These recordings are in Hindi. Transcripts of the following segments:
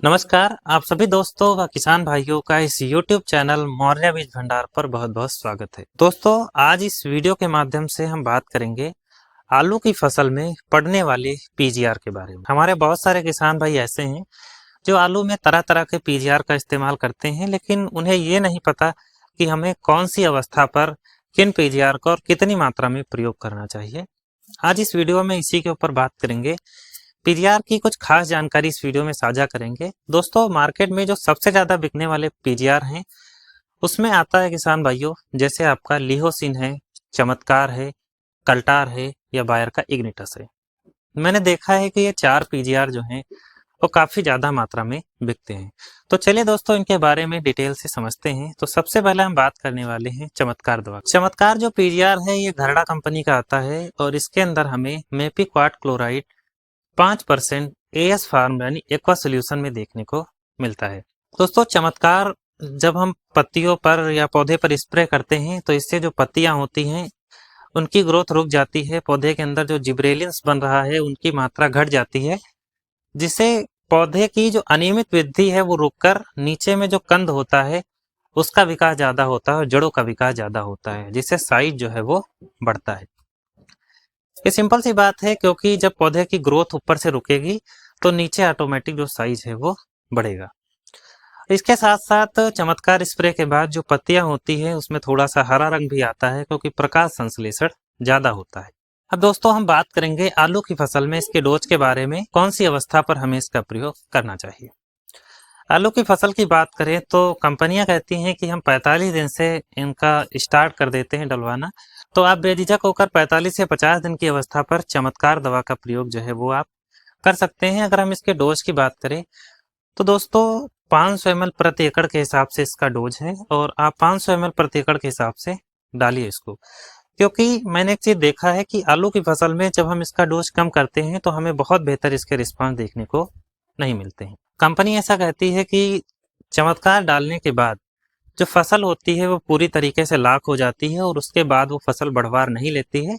नमस्कार, आप सभी दोस्तों व किसान भाइयों का इस YouTube चैनल मौर्य बीज भंडार पर बहुत बहुत स्वागत है। दोस्तों, आज इस वीडियो के माध्यम से हम बात करेंगे आलू की फसल में पड़ने वाले पीजीआर के बारे में। हमारे बहुत सारे किसान भाई ऐसे हैं जो आलू में तरह तरह के पीजीआर का इस्तेमाल करते हैं, लेकिन उन्हें ये नहीं पता कि हमें कौन सी अवस्था पर किन पीजीआर का और कितनी मात्रा में प्रयोग करना चाहिए। आज इस वीडियो में इसी के ऊपर बात करेंगे। पीजीआर की कुछ खास जानकारी इस वीडियो में साझा करेंगे। दोस्तों, मार्केट में जो सबसे ज्यादा बिकने वाले पीजीआर हैं उसमें आता है किसान भाइयों, जैसे आपका लिहोसिन है, चमत्कार है, कल्टार है या बायर का इग्निटस है। मैंने देखा है कि ये चार पीजीआर जो हैं वो काफी ज्यादा मात्रा में बिकते हैं। तो चलिए दोस्तों, इनके बारे में डिटेल से समझते हैं। तो सबसे पहले हम बात करने वाले हैं चमत्कार दवा। चमत्कार जो पीजीआर है ये घरड़ा कंपनी का आता है और इसके अंदर हमें मेपिक्वाट क्लोराइड 5% एएस फार्म यानी एक्वा सोल्यूशन में देखने को मिलता है। दोस्तों, चमत्कार जब हम पत्तियों पर या पौधे पर स्प्रे करते हैं तो इससे जो पत्तियां होती हैं उनकी ग्रोथ रुक जाती है। पौधे के अंदर जो जिब्रेलिन्स बन रहा है उनकी मात्रा घट जाती है, जिससे पौधे की जो अनियमित वृद्धि है वो रुककर नीचे में जो कंद होता है उसका विकास ज्यादा होता है और जड़ों का विकास ज्यादा होता है, जिससे साइज जो है वो बढ़ता है। ये सिंपल सी बात है, क्योंकि जब पौधे की ग्रोथ ऊपर से रुकेगी तो नीचे ऑटोमेटिक जो साइज है वो बढ़ेगा। इसके साथ साथ चमत्कार स्प्रे के बाद जो पत्तियां होती है उसमें थोड़ा सा हरा रंग भी आता है, क्योंकि प्रकाश संश्लेषण ज्यादा होता है। अब दोस्तों, हम बात करेंगे आलू की फसल में इसके डोज के बारे में, कौन सी अवस्था पर हमें इसका प्रयोग करना चाहिए। आलू की फसल की बात करें तो कंपनियां कहती हैं कि हम 45 दिन से इनका स्टार्ट कर देते हैं डलवाना। तो आप बेझिझक होकर 45 से 50 दिन की अवस्था पर चमत्कार दवा का प्रयोग जो है वो आप कर सकते हैं। अगर हम इसके डोज की बात करें तो दोस्तों 500 ml प्रति एकड़ के हिसाब से इसका डोज है और आप 500 ml प्रति एकड़ के हिसाब से डालिए इसको। क्योंकि मैंने एक चीज देखा है कि आलू की फसल में जब हम इसका डोज कम करते हैं तो हमें बहुत बेहतर इसके रिस्पांस देखने को नहीं मिलते हैं। कंपनी ऐसा कहती है कि चमत्कार डालने के बाद जो फसल होती है वो पूरी तरीके से लाख हो जाती है और उसके बाद वो फसल बढ़वार नहीं लेती है।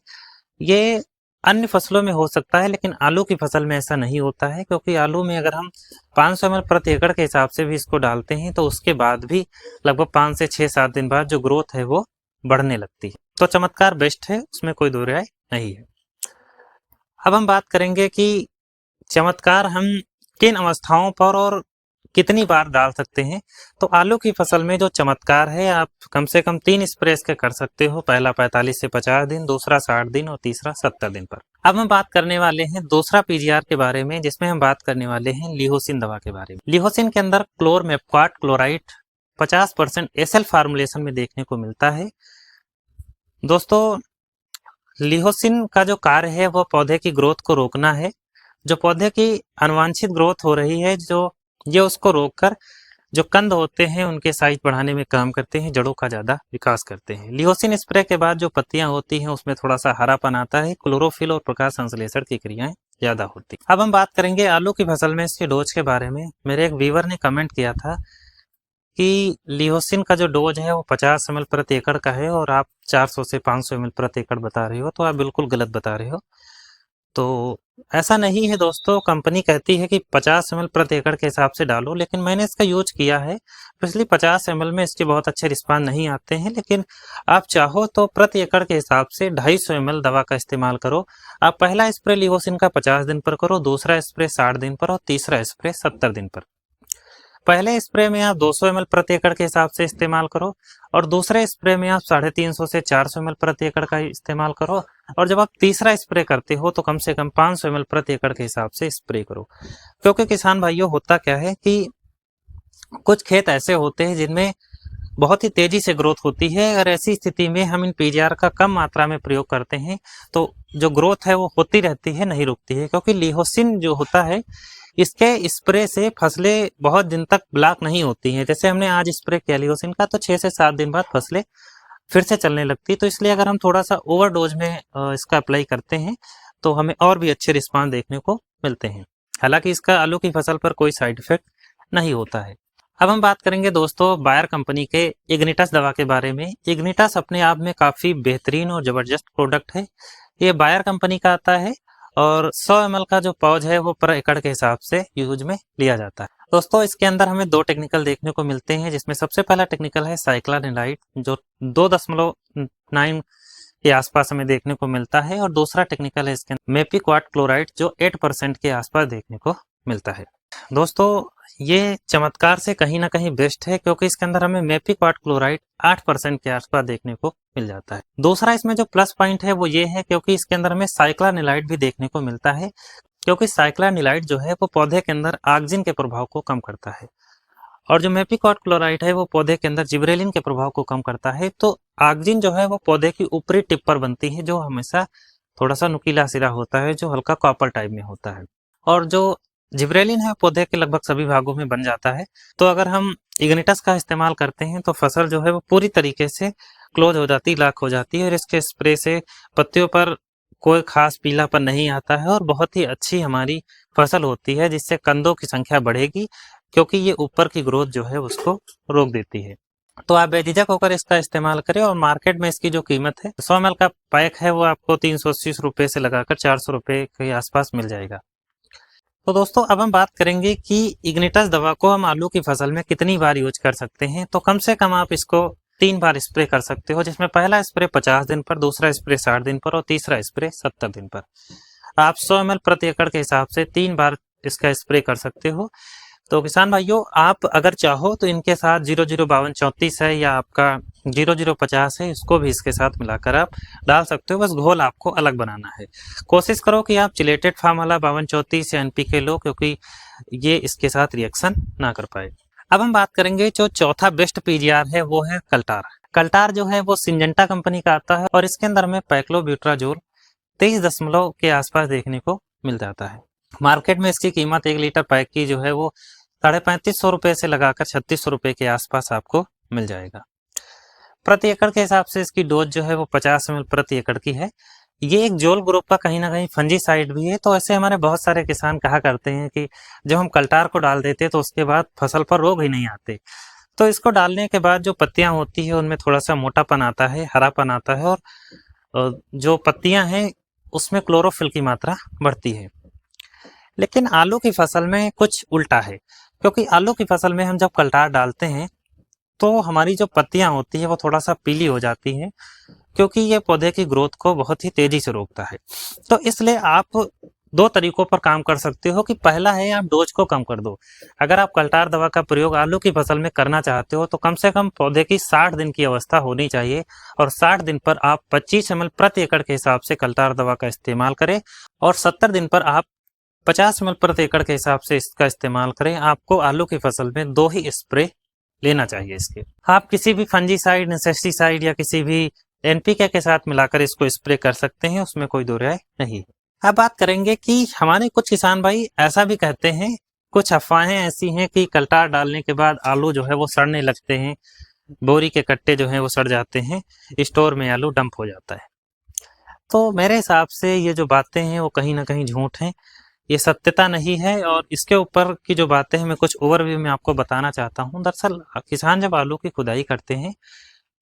ये अन्य फसलों में हो सकता है, लेकिन आलू की फसल में ऐसा नहीं होता है, क्योंकि आलू में अगर हम 500 ml प्रति एकड़ के हिसाब से भी इसको डालते हैं तो उसके बाद भी लगभग 5 से 6-7 दिन बाद जो ग्रोथ है वो बढ़ने लगती है। तो चमत्कार बेस्ट है, उसमें कोई दो राय नहीं है। अब हम बात करेंगे कि चमत्कार हम किन अवस्थाओं पर और कितनी बार डाल सकते हैं। तो आलू की फसल में जो चमत्कार है आप कम से कम 3 स्प्रे इसके कर सकते हो। पहला 45 से 50 दिन, दूसरा 60 दिन और तीसरा 70 दिन पर। अब हम बात करने वाले हैं दूसरा पीजीआर के बारे में, जिसमें हम बात करने वाले हैं लिहोसिन दवा के बारे में। लिहोसिन के अंदर क्लोरमेप्क्वाट क्लोराइड 50% एसएल फार्मूलेशन में देखने को मिलता है। दोस्तों, लिहोसिन का जो कार्य है वो पौधे की ग्रोथ को रोकना है। जो पौधे की अनवांछित ग्रोथ हो रही है ये उसको रोककर जो कंद होते हैं उनके साइज बढ़ाने में काम करते हैं, जड़ों का ज्यादा विकास करते हैं। लिहोसिन स्प्रे के बाद जो पत्तियां होती हैं उसमें थोड़ा सा हरापन आता है, क्लोरोफिल और प्रकाश संश्लेषण की क्रियाएं ज्यादा होती। अब हम बात करेंगे आलू की फसल में इसके डोज के बारे में। मेरे एक व्यूअर ने कमेंट किया था कि लिहोसिन का जो डोज है वो 50 ml प्रति एकड़ का है और आप 400 से 500 ml प्रति एकड़ बता रहे हो, तो आप बिल्कुल गलत बता रहे हो। तो ऐसा नहीं है दोस्तों, कंपनी कहती है कि 50 ml प्रति एकड़ के हिसाब से डालो, लेकिन मैंने इसका यूज किया है। पिछली 50 ml में इसके बहुत अच्छे रिस्पांस नहीं आते हैं, लेकिन आप चाहो तो प्रति एकड़ के हिसाब से 250 ml दवा का इस्तेमाल करो। आप पहला स्प्रे लिहोसिन का 50 दिन पर करो, दूसरा स्प्रे 60 दिन पर और तीसरा स्प्रे 70 दिन पर। पहले स्प्रे में आप 200 ml प्रति एकड़ के हिसाब से इस्तेमाल करो और दूसरे स्प्रे में आप 350 से 400 ml प्रति एकड़ का इस्तेमाल करो। और जब आप तीसरा स्प्रे करते हो तो कम से कम 500 ml प्रति एकड़ के हिसाब से स्प्रे करो। क्योंकि किसान भाइयों, होता क्या है कि कुछ खेत ऐसे होते हैं जिनमें बहुत ही तेजी से ग्रोथ होती है, और ऐसी स्थिति में हम इन पीजीआर का कम मात्रा में प्रयोग करते हैं तो जो ग्रोथ है वो होती रहती है, नहीं रुकती है। क्योंकि लिहोसिन जो होता है इसके स्प्रे से फसलें बहुत दिन तक ब्लॉक नहीं होती हैं। जैसे हमने आज स्प्रे किया लिहोसिन का तो 6 से 7 दिन बाद फसलें फिर से चलने लगती है। तो इसलिए अगर हम थोड़ा सा ओवरडोज में इसका अप्लाई करते हैं तो हमें और भी अच्छे रिस्पांस देखने को मिलते हैं। हालांकि इसका आलू की फसल पर कोई साइड इफेक्ट नहीं होता है। अब हम बात करेंगे दोस्तों बायर कंपनी के इग्निटस दवा के बारे में। इग्निटस अपने आप में काफी बेहतरीन और जबरदस्त प्रोडक्ट है। ये बायर कंपनी का आता है और 100 ml का जो पाउच है वो पर एकड़ के हिसाब से यूज में लिया जाता है। दोस्तों इसके अंदर हमें 2 टेक्निकल देखने को मिलते हैं, जिसमें सबसे पहला टेक्निकल है साइक्लानिलाइड जो 2.9 के आसपास हमें देखने को मिलता है, और दूसरा टेक्निकल है इसके मेपिक्वाट क्लोराइड जो 8% के आसपास देखने को मिलता है। दोस्तों ये चमत्कार से कहीं ना कहीं बेस्ट है, क्योंकि इसके अंदर हमें मेपिक्वाट क्लोराइड 8% के आसपास देखने को मिल जाता है। दूसरा इसमें जो प्लस पॉइंट है वो ये है क्योंकि इसके अंदर हमें साइक्लानिलाइड भी देखने को मिलता है, क्योंकि साइक्लानिलाइड जो है वो पौधे के अंदर ऑक्सिन के प्रभाव को कम करता है, और जो मेपिक्वाट क्लोराइड है वो पौधे के अंदर जिबरेलिन के प्रभाव को कम करता है। तो ऑक्सिन जो है वो पौधे की ऊपरी टिप पर बनती है, जो हमेशा थोड़ा सा नुकीला सिरा होता है, जो हल्का कॉपर टाइप में होता है, और जो जिब्रेलिन है पौधे के लगभग सभी भागों में बन जाता है। तो अगर हम इग्निटस का इस्तेमाल करते हैं तो फसल जो है वो पूरी तरीके से क्लोज हो जाती, लॉक हो जाती है, और इसके स्प्रे से पत्तियों पर कोई खास पीलापन नहीं आता है, और बहुत ही अच्छी हमारी फसल होती है, जिससे कंदों की संख्या बढ़ेगी, क्योंकि ये ऊपर की ग्रोथ जो है उसको रोक देती है। तो आप बेझिझक होकर इसका इस्तेमाल करें, और मार्केट में इसकी जो कीमत है 100 ml का पैक है वो आपको 380 रुपये से लगाकर 400 रुपये के आसपास मिल जाएगा। तो दोस्तों अब हम बात करेंगे कि इग्निटस दवा को हम आलू की फसल में कितनी बार यूज कर सकते हैं। तो कम से कम आप इसको 3 बार स्प्रे कर सकते हो, जिसमें पहला स्प्रे 50 दिन पर, दूसरा स्प्रे 60 दिन पर, और तीसरा स्प्रे 70 दिन पर। आप 100 ml प्रति एकड़ के हिसाब से 3 बार इसका स्प्रे कर सकते हो। तो किसान भाइयों आप अगर चाहो तो इनके साथ 005234 है या आपका 0050 है, इसको भी इसके साथ मिलाकर आप डाल सकते हो, बस घोल आपको अलग बनाना है। कोशिश करो कि आप चिलेटेड फार्म वाला 5234 या NPK लो, क्योंकि ये इसके साथ रिएक्शन ना कर पाए। अब हम बात करेंगे जो चौथा बेस्ट PGR है वो है कल्टार। कल्टार जो है वो सिंजेंटा कंपनी का आता है, और इसके अंदर में पैक्लोब्यूट्राजोल 23 के आसपास देखने को मिल जाता है। मार्केट में इसकी कीमत 1 लीटर पैक की जो है वो 3550 रुपये से लगाकर 3600 रुपये के आसपास आपको मिल जाएगा। प्रति एकड़ के हिसाब से इसकी डोज जो है वो 50 ml प्रति एकड़ की है। ये एक जोल ग्रुप का कहीं ना कहीं फंजीसाइड भी है। तो ऐसे हमारे बहुत सारे किसान कहा करते हैं कि जब हम कल्टार को डाल देते तो उसके बाद फसल पर रोग ही नहीं आते। तो इसको डालने के बाद जो पत्तियां होती है उनमें थोड़ा सा मोटापन आता है, हरापन आता है, और जो पत्तियां हैं उसमें क्लोरोफिल की मात्रा बढ़ती है। लेकिन आलू की फसल में कुछ उल्टा है, क्योंकि आलू की फसल में हम जब कल्टार डालते हैं तो हमारी जो पत्तियां होती है वो थोड़ा सा पीली हो जाती हैं, क्योंकि ये पौधे की ग्रोथ को बहुत ही तेजी से रोकता है। तो इसलिए आप 2 तरीकों पर काम कर सकते हो कि पहला है आप डोज को कम कर दो। अगर आप कल्टार दवा का प्रयोग आलू की फसल में करना चाहते हो तो कम से कम पौधे की 60 दिन की अवस्था होनी चाहिए, और 60 दिन पर आप 25 ml प्रति एकड़ के हिसाब से कल्टार दवा का इस्तेमाल करें, और 70 दिन पर आप 50 ml प्रति एकड़ के हिसाब से इसका इस्तेमाल करें। आपको आलू की फसल में 2 ही स्प्रे लेना चाहिए इसके। आप किसी भी फंजीसाइड, इंसेक्टिसाइड या किसी भी NPK के साथ मिलाकर इसको स्प्रे कर सकते हैं, उसमें कोई दो राय नहीं। अब बात करेंगे कि हमारे कुछ किसान भाई ऐसा भी कहते हैं, कुछ अफवाहें ऐसी हैं कि कल्टार डालने के बाद आलू जो है वो सड़ने लगते हैं, बोरी के कट्टे जो हैं वो सड़ जाते हैं, स्टोर में आलू डंप हो जाता है। तो मेरे हिसाब से ये जो बातें हैं वो कहीं ना कहीं झूठ हैं, ये सत्यता नहीं है। और इसके ऊपर की जो बातें हैं मैं कुछ ओवरव्यू में आपको बताना चाहता हूँ। दरअसल किसान जब आलू की खुदाई करते हैं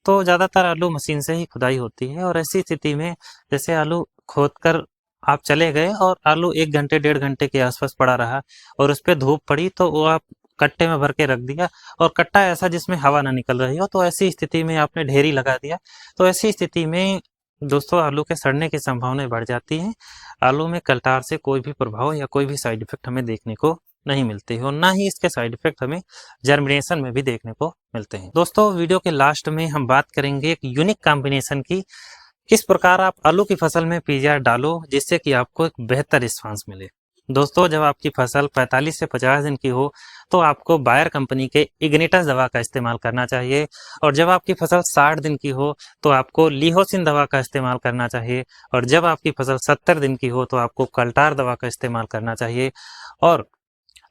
तो ज़्यादातर आलू मशीन से ही खुदाई होती है, और ऐसी स्थिति में जैसे आलू खोद कर आप चले गए और आलू 1 घंटे 1.5 घंटे के आसपास पड़ा रहा, और उस पर धूप पड़ी तो वो आप कट्टे में भर के रख दिया, और कट्टा ऐसा जिसमें हवा ना निकल रही हो, तो ऐसी स्थिति में आपने ढेरी लगा दिया। तो ऐसी स्थिति में दोस्तों आलू के सड़ने की संभावना बढ़ जाती है। आलू में कल्टार से कोई भी प्रभाव या कोई भी साइड इफेक्ट हमें देखने को नहीं मिलते हैं, और ना ही इसके साइड इफेक्ट हमें जर्मिनेशन में भी देखने को मिलते हैं। दोस्तों वीडियो के लास्ट में हम बात करेंगे एक यूनिक कॉम्बिनेशन की, किस प्रकार आप आलू की फसल में PGR डालो जिससे कि आपको एक बेहतर रिस्पांस मिले। दोस्तों जब आपकी फसल 45 से 50 दिन की हो तो आपको बायर कंपनी के इग्निटस दवा का इस्तेमाल करना चाहिए, और जब आपकी फसल 60 दिन की हो तो आपको लिहोसिन दवा का इस्तेमाल करना चाहिए, और जब आपकी फसल 70 दिन की हो तो आपको कल्टार दवा का इस्तेमाल करना चाहिए। और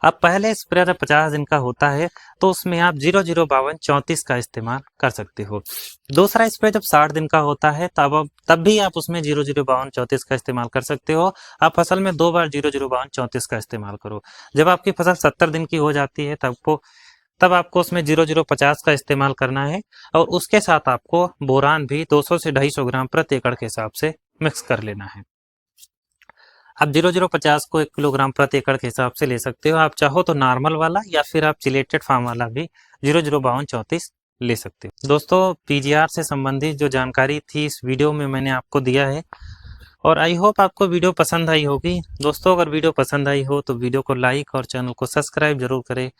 अब पहले स्प्रे जब 50 दिन का होता है तो उसमें आप 005234 का इस्तेमाल कर सकते हो। दूसरा स्प्रे जब 60 दिन का होता है तब भी आप उसमें 005234 का इस्तेमाल कर सकते हो। आप फसल में 2 बार 005234 का इस्तेमाल करो। जब आपकी फसल 70 दिन की हो जाती है तब आपको उसमें 0050 का इस्तेमाल करना है, और उसके साथ आपको बोरान भी 200 से 250 ग्राम प्रति एकड़ के हिसाब से मिक्स कर लेना है। आप 0050 को 1 किलोग्राम प्रति एकड़ के हिसाब से ले सकते हो। आप चाहो तो नॉर्मल वाला या फिर आप चिलेटेड फार्म वाला भी 005234 ले सकते हो। दोस्तों पीजीआर से संबंधित जो जानकारी थी इस वीडियो में मैंने आपको दिया है और आई होप आपको वीडियो पसंद आई होगी। दोस्तों अगर वीडियो पसंद आई हो तो वीडियो को लाइक और चैनल को सब्सक्राइब जरूर करें।